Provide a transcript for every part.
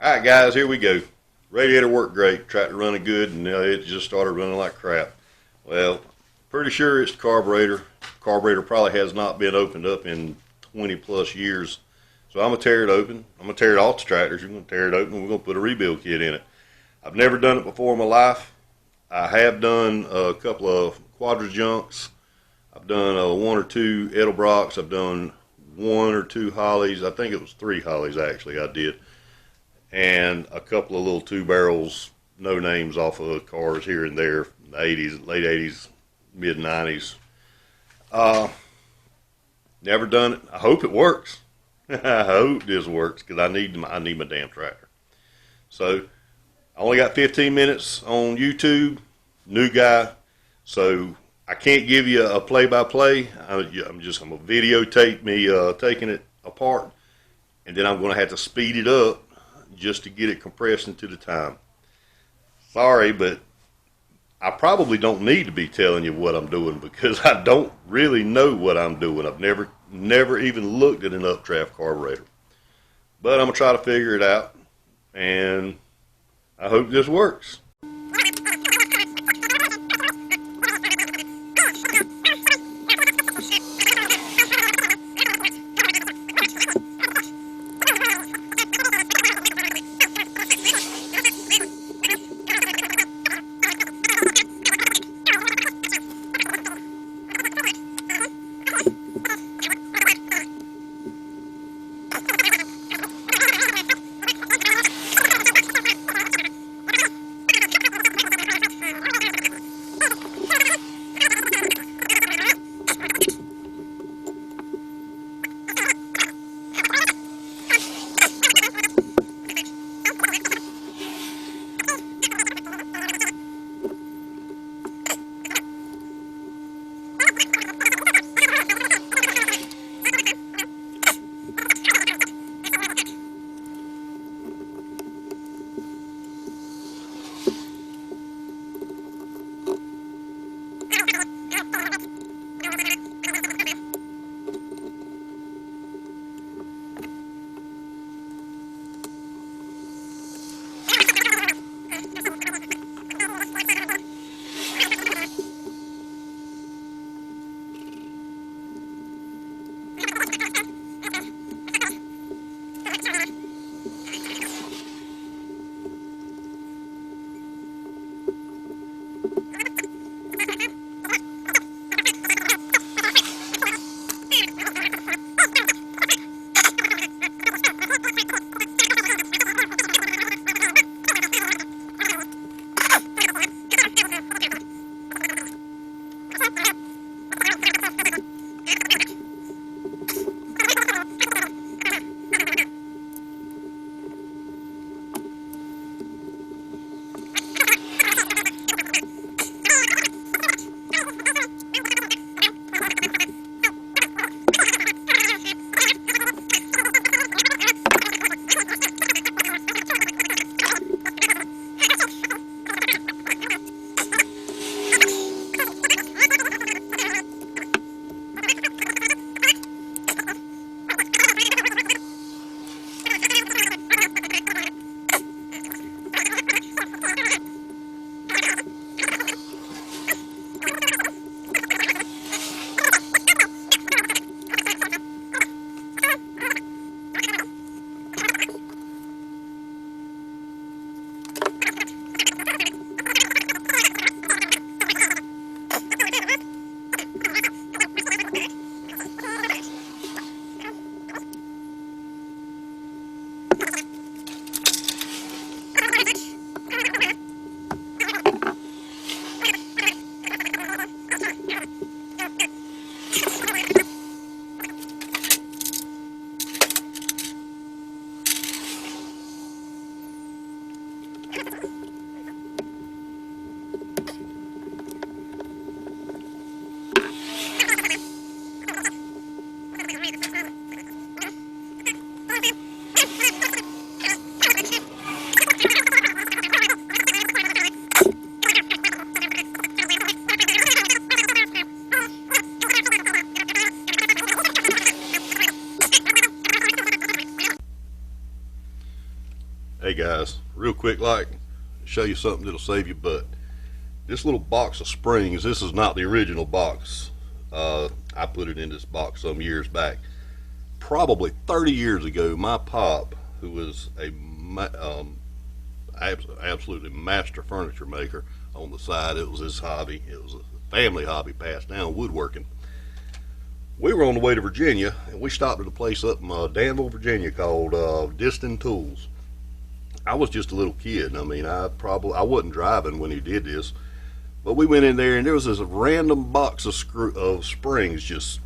All right, guys, here we go. Radiator worked great, tractor running good, and it just started running like crap. Well, pretty sure it's the carburetor. Carburetor probably has not been opened up in 20 plus years. So I'm going to tear it open. I'm going to tear it off the tractors. We're going to tear it open, and we're going to put a rebuild kit in it. I've never done it before in my life. I have done a couple of quadra-junks. I've done one or two Edelbrocks. I've done one or two Hollies. I think it was 3 Hollies, actually, I did. And a couple of little 2 barrels, no names off of cars here and there, the 80s, late 80s, mid 90s. Never done it. I hope it works. I hope this works because I need my damn tractor. So I only got 15 minutes on YouTube. New guy, so I can't give you a play-by-play. I'm going to videotape me taking it apart, and then I'm going to have to speed it up just to get it compressed into the time. Sorry, but I probably don't need to be telling you what I'm doing because I don't really know what I'm doing. I've never even looked at an updraft carburetor. But I'm going to try to figure it out, and I hope this works. Hey guys, real quick, show you something that'll save your butt. This little box of springs, this is not the original box. I put it in this box some years back. Probably 30 years ago, my pop, who was a absolutely master furniture maker on the side, it was his hobby. It was a family hobby passed down, woodworking. We were on the way to Virginia, and we stopped at a place up in Danville, Virginia called Distin Tools. I was just a little kid. I mean, I wasn't driving when he did this, but we went in there and there was this random box of springs, just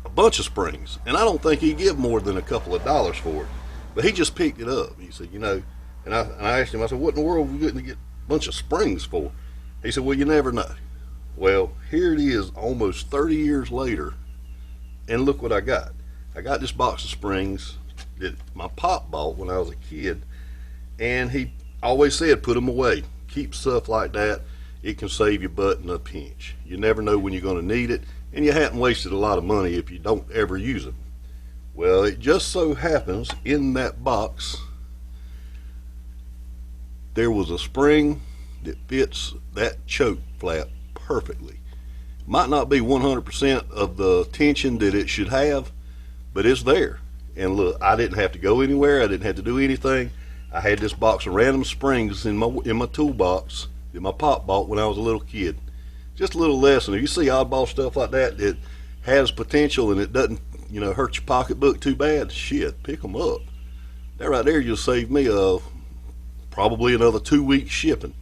a bunch of springs, and I don't think he'd give more than a couple of dollars for it. But he just picked it up. He said, and I asked him, I said, what in the world are we going to get a bunch of springs for? He said, well, you never know. Well, here it is, almost 30 years later, and look what I got. I got this box of springs that my pop bought when I was a kid, and he always said put them away. Keep stuff like that. It can save your butt in a pinch. You never know when you're going to need it, and you haven't wasted a lot of money if you don't ever use it. Well, it just so happens in that box there was a spring that fits that choke flap perfectly. Might not be 100% of the tension that it should have, but it's there. And look, I didn't have to go anywhere. I didn't have to do anything. I had this box of random springs in my toolbox that my pop bought when I was a little kid. Just a little lesson. If you see oddball stuff like that that has potential and it doesn't, hurt your pocketbook too bad, shit, pick them up. That right there, you'll save me probably another 2 weeks shipping.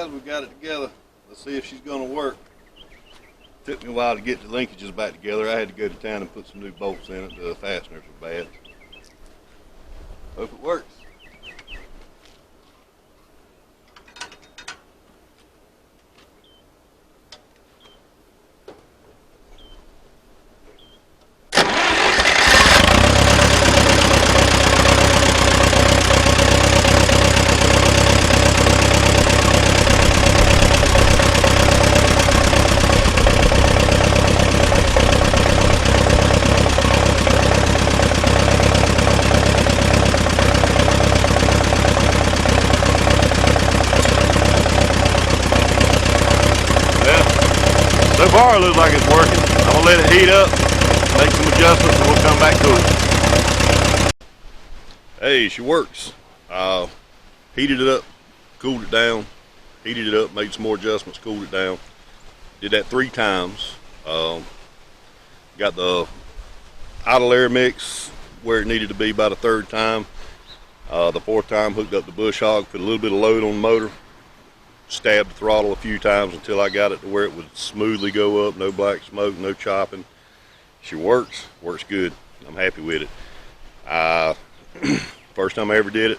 guys, we got it together. Let's see if she's gonna work. Took me a while to get the linkages back together. I had to go to town and put some new bolts in it. The fasteners were bad. Hope it works. So far it looks like it's working. I'm gonna let it heat up, make some adjustments, and we'll come back to it. Hey, she works. Heated it up, cooled it down, heated it up, made some more adjustments, cooled it down. Did that 3 times. Got the idle air mix where it needed to be by the 3rd time. The 4th time hooked up the bush hog, put a little bit of load on the motor. Stabbed the throttle a few times until I got it to where it would smoothly go up, no black smoke, no chopping. She works good. I'm happy with it. First time I ever did it,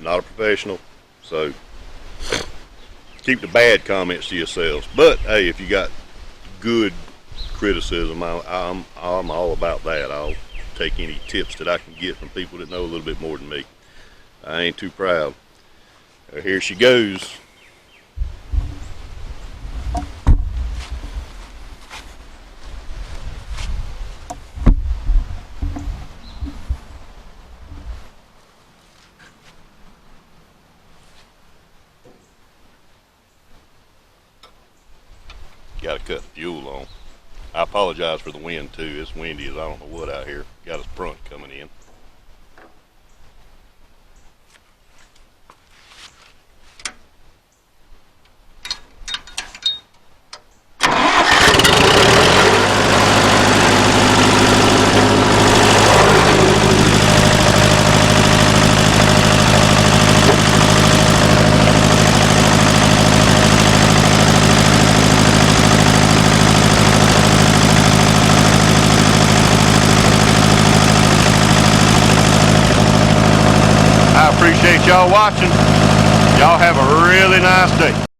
not a professional, so keep the bad comments to yourselves. But hey, if you got good criticism, I'm all about that. I'll take any tips that I can get from people that know a little bit more than me. I ain't too proud. Here she goes. Got to cut the fuel on. I apologize for the wind too. It's windy as I don't know what out here. Got a sprunk coming in. I appreciate y'all watching. Y'all have a really nice day.